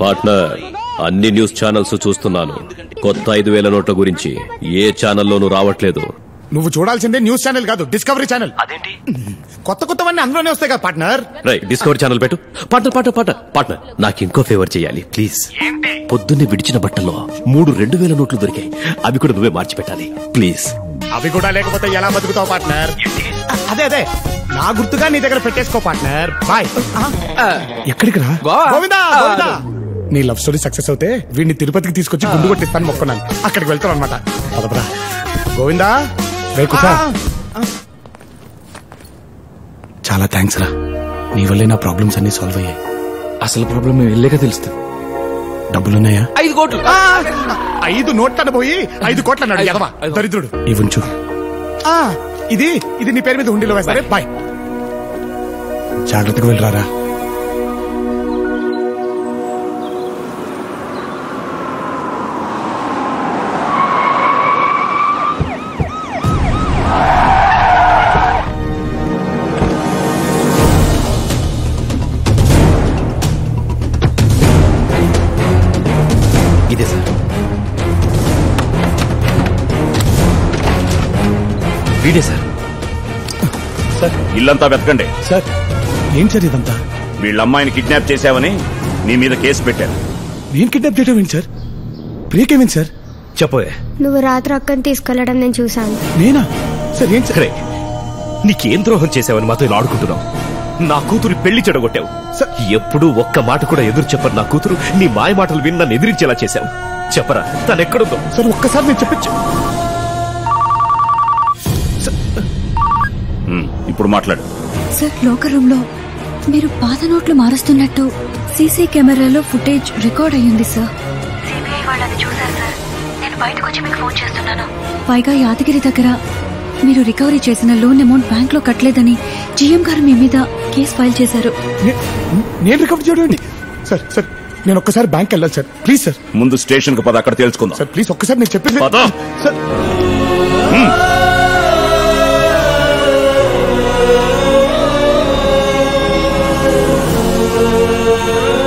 Partner, అన్ని news channels చూస్తున్నాను. కొత్త 5,000 నోట్ల గురించి ఏ ఛానల్లోనూ రావట్లేదు. నువ్వు చూడాల్సిందే న్యూస్ ఛానల్ కాదు, డిస్కవరీ ఛానల్. అదేంటి కొత్త కొత్తవన్నీ అందులోనే వస్తాయి కదా పార్ట్నర్. రైట్, డిస్కవరీ ఛానల్ పెట్టు. పార్ట్నర్, నాకు ఇంకో ఫేవర్ చేయాలి ప్లీజ్. పొద్దున్నే విడిచిన బట్టల్లో 3 2,000 నోట్లు దొరికాయి. అవి కూడా నువ్వే మార్చి పెట్టాలి ప్లీజ్. అవి కూడా లేకపోతే ఎలా బతుకుతావు పార్ట్నర్? అదే నా గుర్తుగా నీ దగ్గర పెట్టేసుకో పార్ట్నర్. బాయ్. ఎక్కడికి రా? గోవిందా. నీ లవ్ స్టోరీ సక్సెస్ అవుతే వీడిని తిరుపతికి తీసుకొచ్చి గుండు కొట్టిస్తాను మొక్కున్నాను. అక్కడికి వెళ్తాను అనమాట. పదపరా గోవిందా. చాలా థ్యాంక్స్ రా, నీ వల్లే నా ప్రాబ్లమ్స్ అన్ని సాల్వ్ అయ్యాయి. అసలు ప్రాబ్లం వెళ్ళాక తెలుస్తుంది. డబ్బులున్నాయా? 5 కోట్లు. 5 నోట్లను పోయి 5 కోట్ల అన్నాడు ఎదవా దరిద్రుడు. ఇవ్వంచు. ఇది నీ పేరు మీద హుండీలో వేస్తారే. బాయ్. జాగ్రత్తగా వెళ్ళరారా. ఇదే సార్. వీడే సార్. ఇల్లంతా వెతకండి. సార్ ఏం సార్ ఇదంతా? వీళ్ళ అమ్మాయిని కిడ్నాప్ చేశావని నీ మీద కేసు పెట్టారు. నేను కిడ్నాప్ చేయడం ఏంటి సార్? ప్రియకేమేంటి సార్? చెప్పోయే. నువ్వు రాత్రి అక్కని తీసుకెళ్లడం నేను చూశాను. నేనా సార్? ఏం సరే, నీకేం ద్రోహం చేసావని మాతో ఇలా ఆడుకుంటున్నావు? నా కూతురు పెళ్లి చెడగొట్టావు. ఎప్పుడూ ఒక్క మాట కూడా ఎదురు చెప్పరు నా కూతురు. నీ మాయ మాటలు విని నన్ను ఎదిరించేలా చేశావు. చెప్పరా, తను ఎక్కడుందో? సార్ ఒక్కసారి నేను చెప్పచ్చు. ఇప్పుడు మాట్లాడు. సార్, లోకర్ రూమ్ లో మీరు పాత నోట్లు మారుస్తున్నట్టు సీసీ కెమెరాలో ఫుటేజ్ రికార్డ్ అయ్యింది సార్. సిబిఐ వాళ్ళు అది చూశారు సార్. నేను బయటకు వచ్చి మీకు ఫోన్ చేస్తున్నాను. పైగా యాదగిరి దగ్గర మీరు రికవరీ చేసిన లోన్ అమౌంట్ బ్యాంక్ లో కట్టలేదని జీఎం గారు మీ మీద కేసు ఫైల్ చేశారు. నేను రికవర్ చేయడం సార్? సార్ నేను ఒక్కసారి బ్యాంక్ వెళ్ళాలి సార్. Please sir. ముందు స్టేషన్ కు పద, అక్కడ తెలుసుకుందాం. సార్ ప్లీజ్ ఒక్కసారి నేను చెప్పేది సార్.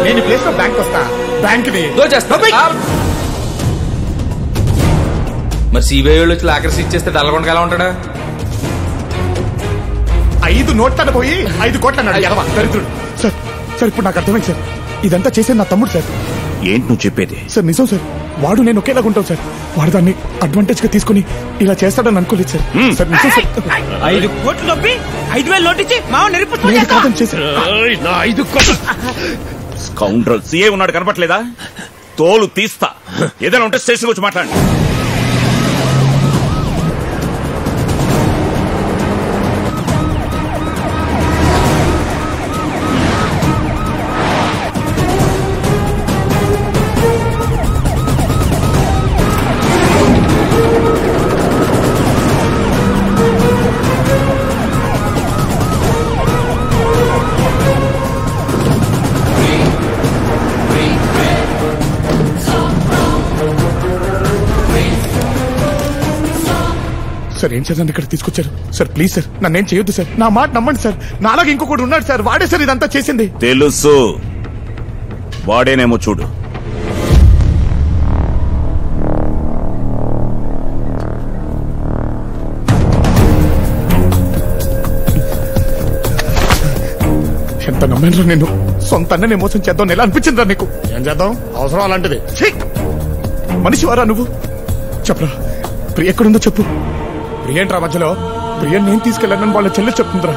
నేను ప్లేస్ లో బ్యాంక్ వస్తా. బ్యాంక్ మరి సిబిఐ వాళ్ళు వచ్చి లాకర్స్ ఇచ్చేస్తే డల్లగొండగా ఎలా ఉంటాడా? 5 నోట్లను పోయి 5 కోట్ల అన్నాడు ఎదవా దరిద్రుడు. సార్ సార్ ఇప్పుడు నాకు అర్థమైంది సార్. ఇదంతా చేసేది నా తమ్ముడు సార్. ఏంటి నువ్వు చెప్పేది? సార్ నిజం సార్. వాడు నేను ఒకేలాగా ఉంటాం సార్. వాడు దాన్ని అడ్వాంటేజ్ గా తీసుకుని ఇలా చేస్తాడని అనుకోలేదు సార్. సార్ నిజం సార్. 5 కోట్లు నొప్పి 5,000 నోటిచ్చి నేను కాదని చేశాను. స్కౌండ్రల్ సీఏ ఉన్నాడు, కనపట్లేదా? తోలు తీస్తా. ఏదైనా ఉంటే స్టేషన్ వచ్చి మాట్లాడండి. సార్ ఏం చేద్దాం ఇక్కడ తీసుకొచ్చారు సార్? ప్లీజ్ సార్ నన్నేం చేయొద్దు సార్. నా మాట నమ్మండి సార్. నాలాగా ఇంకొకటి ఉన్నాడు సార్. వాడే సార్ ఇదంతా చేసింది. తెలుసు, వాడేనేమో చూడు. ఎంత నమ్మాను నేను. సొంత అన్ననే మోసం చేద్దాం ఎలా అనిపించిందిరా నీకు? ఏం చేద్దాం, అవసరం అలాంటిది. మనిషి వారా నువ్వు? చెప్పరా, ప్రియ ఎక్కడుందో చెప్పు. ప్రియంట్రా మధ్యలో? ప్రియం నేను తీసుకెళ్ళానని వాళ్ళ చెల్లి చెప్తుందిరా.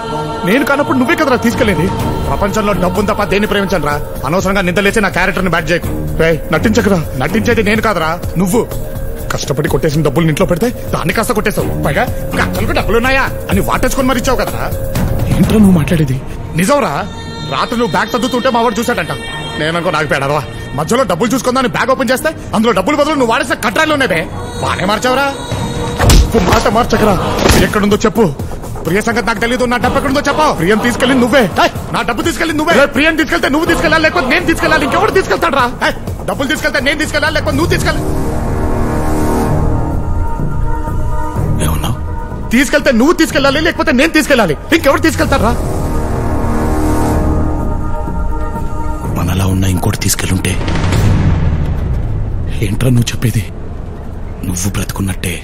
నేను కానప్పుడు నువ్వే కదరా తీసుకెళ్ళేది. ప్రపంచంలో డబ్బుని తప్ప దేన్ని ప్రేమించను రా. అనవసరంగా నిందలేసి నా క్యారెక్టర్ ని బ్యాట్ చేయకు. నటించకరా. నటించేది నేను కాదరా, నువ్వు. కష్టపడి కొట్టేసిన డబ్బులు ఇంట్లో పెడితే దాన్ని కాస్త కొట్టేశావు. పైగా అసలు డబ్బులున్నాయా అని వాటేసుకొని మరి ఇచ్చావు కదరా. ఏంట్రా నువ్వు మాట్లాడేది? నిజంరా. రాత్రి నువ్వు బ్యాగ్ చదువుతుంటే మా వాడు చూశాడంట. నేననుకో నాకు పేడరా. మధ్యలో డబ్బులు చూసుకుందాని బ్యాగ్ ఓపెన్ చేస్తే అందులో డబ్బులు బదులు నువ్వు వాడేసిన కట్రాలు ఉన్నావే. బానే మార్చావురా. మాట మార్చకరా. ఎక్కడుందో చెప్పు. ప్రియ సంగతి నాకు తెలియదు. నా డబ్బు ఎక్కడుందో చెప్పు. ప్రియం తీసుకెళ్ళి నువ్వే. నా డబ్బు తీసుకెళ్ళి నువ్వే. ప్రియం తీసుకెళ్తే నువ్వు తీసుకెళ్ళాలి, లేకపోతే నేను తీసుకెళ్ళాలి. ఇంకెవరు తీసుకెళ్తాడు రా? డబ్బులు తీసుకెళ్తే నేను తీసుకెళ్ళాలి, లేకపోతే నువ్వు తీసుకెళ్ళాలి. ఏమన్నావు? తీసుకెళ్తే నువ్వు తీసుకెళ్ళాలి, లేకపోతే నేను తీసుకెళ్ళాలి. ఇంకెవరు తీసుకెళ్తారా? మనలా ఉన్న ఇంకోటి తీసుకెళ్ళుంటే. ఏంట్రా నువ్వు చెప్పేది? నువ్వు బ్రతుకున్నట్టే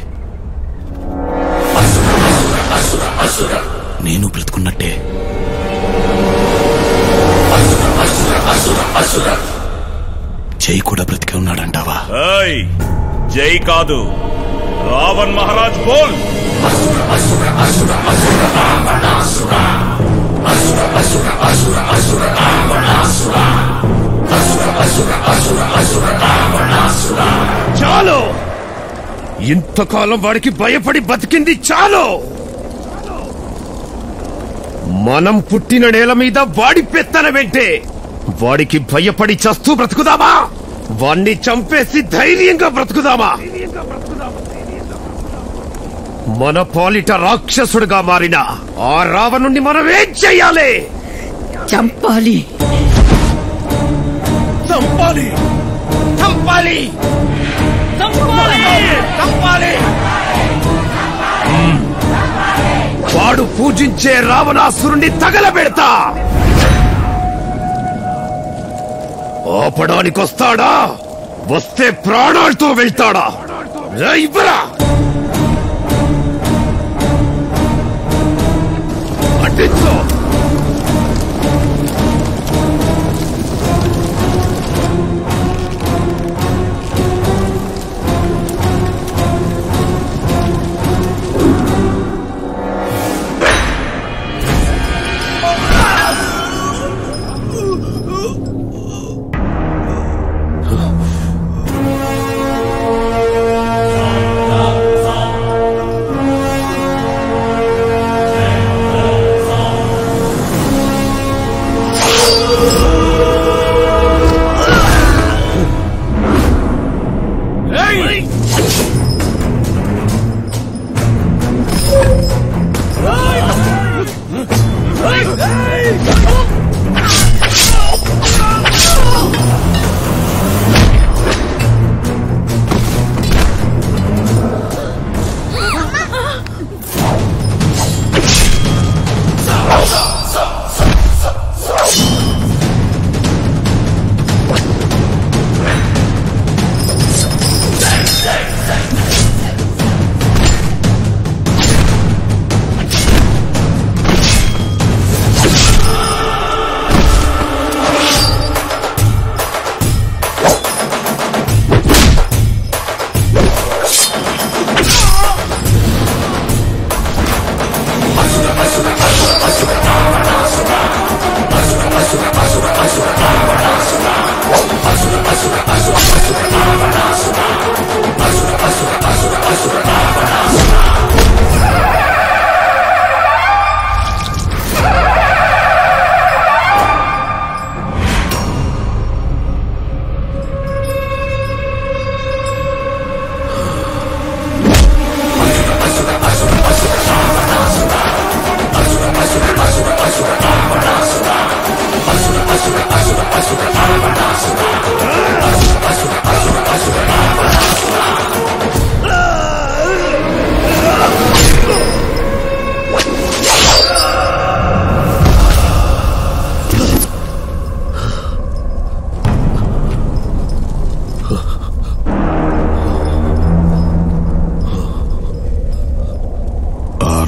నేను బ్రతుకున్నట్టే. జై కూడా బ్రతికే ఉన్నాడంటావా? జై కాదు, రావణ్ మహారాజ్ బోల్. చాలు, ఇంతకాలం వాడికి భయపడి బతికింది చాలు. మనం పుట్టిన నేల మీద వాడి పెత్తనమేంటే? వాడికి భయపడి చస్తూ బ్రతుకుదామా? వాణ్ణి చంపేసి ధైర్యంగా బ్రతుకుదామా? మన పాలిట రాక్షసుడుగా మారిన ఆ రావణుణ్ణి మనం ఏం చెయ్యాలి? చంపాలి. చంపాలి, చంపాలి, చంపాలి. వాడు పూజించే రావణాసురుణ్ణి తగలబెడతా. ఆపడానికొస్తాడా? వస్తే ప్రాణాలతో వెళ్తాడా? ఇవ్వరా? అడ్డించు.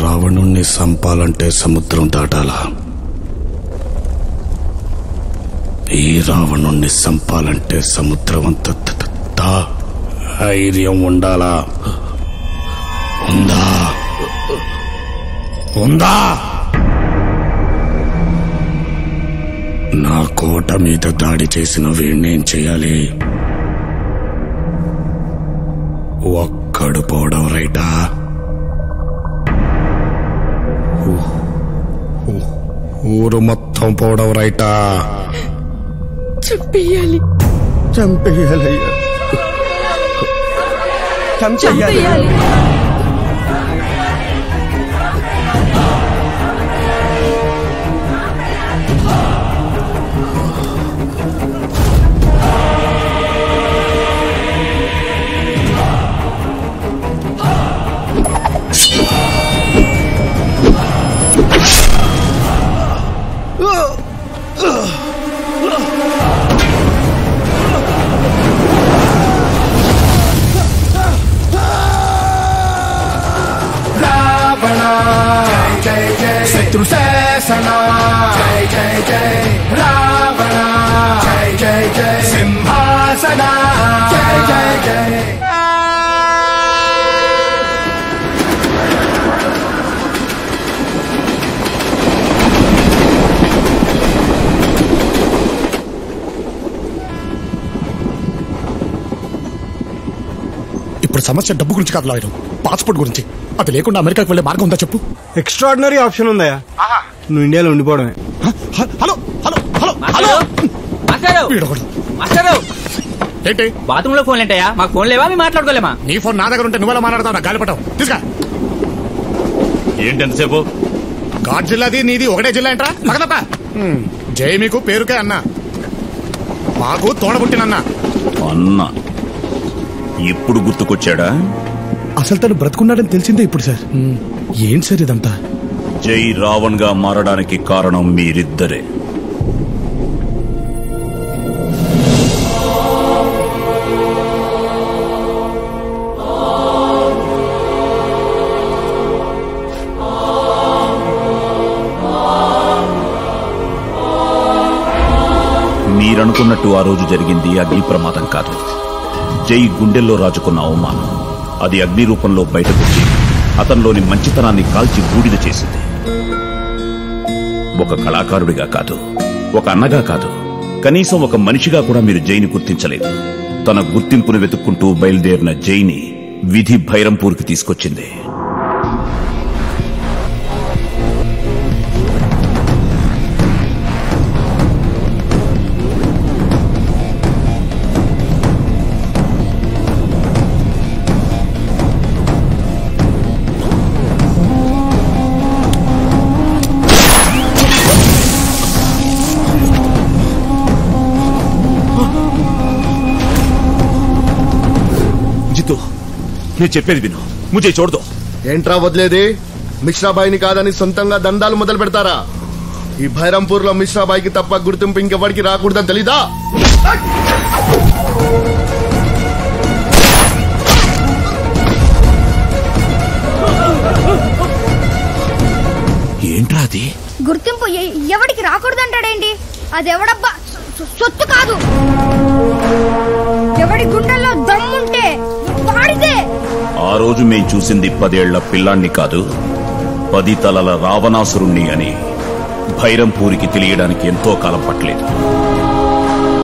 రావణుణ్ణి సంపాలంటే సముద్రం దాటాలా? ఈ రావణుణ్ణి సంపాలంటే సముద్రం అంత ధైర్యం ఉండాలా? ఉందా? ఉందా? నా కోట మీద దాడి చేసిన వీణ్ణేం చేయాలి? ఒక్కడు పోవడం రైటా? ఊరు మొత్తం పోవడం రైటా? చంపేయాలి. చంపేయాలయ్యా, చంపేయాలి. ఇప్పుడు సమస్య డబ్బు గురించి కాదు లాయరు, పాస్పోర్ట్ గురించి. అది లేకుండా అమెరికాకి వెళ్ళే మార్గం ఉందా చెప్పు? ఎక్స్ట్రాడినరీ ఆప్షన్ ఉందా? నువ్వు ఇండియాలో ఉండిపోవడమే. హలో హలో హలో హలో ఏంటి బాత్రూమ్ లో ఫోన్ ఏంటయ్యా? మాకు ఫోన్ లేవా? మేము మాట్లాడుకోలేమా? నీ ఫోన్ నా దగ్గర ఉంటే నువ్వెలా మాట్లాడతావు? నా గాలిపటం తీసుకా. ఏంటి ఎంతసేపు? ఘాట్ జిల్లాది నీది ఒకటే జిల్లా ఏంట్రా? పక్కనప్ప జై మీకు పేరుకే అన్నా, మాకు తోడబుట్టినన్నా. అన్న ఇప్పుడు గుర్తుకొచ్చాడా? అసలు తను బ్రతుకున్నాడని తెలిసిందే ఇప్పుడు సార్. ఏంటి సార్ ఇదంతా? జై రావణ్ గా మారడానికి కారణం మీరిద్దరే. మీరనుకున్నట్టు ఆ రోజు జరిగింది అగ్ని ప్రమాదం కాదు. జై గుండెల్లో రాజుకున్న అవమానం అది అగ్ని రూపంలో బయటకొచ్చి అతనిలోని మంచితనాన్ని కాల్చి బూడిద చేసింది. ఒక కళాకారుడిగా కాదు, ఒక అన్నగా కాదు, కనీసం ఒక మనిషిగా కూడా మీరు జైని గుర్తించలేదు. తన గుర్తింపును వెతుక్కుంటూ బయలుదేరిన జైని విధి భైరంపూర్కి తీసుకొచ్చింది. నేను చెప్పేది విను, ముజే చూడదు. ఏంట్రా వదిలేది? మిశ్రాబాయిని కాదని సొంతంగా దందాలు మొదలు పెడతారా? ఈ భైరంపూర్ లో మిశ్రాబాయికి తప్ప గుర్తింపు ఇంకెవరికి రాకూడదని తెలీదా? ఏంట్రా అది? గుర్తింపు ఎవడికి రాకూడదంటాడేంటి? అది ఎవడబ్బా సొత్తు కాదు. ఎవడి గుండెల్లో దమ్ముంటే వాడితే. ఆ రోజు మేం చూసింది 10 ఏళ్ల పిల్లాన్ని కాదు, 10 తలల రావణాసురుణ్ణి అని భైరంపూరికి తెలియడానికి ఎంతో కాలం పట్టలేదు.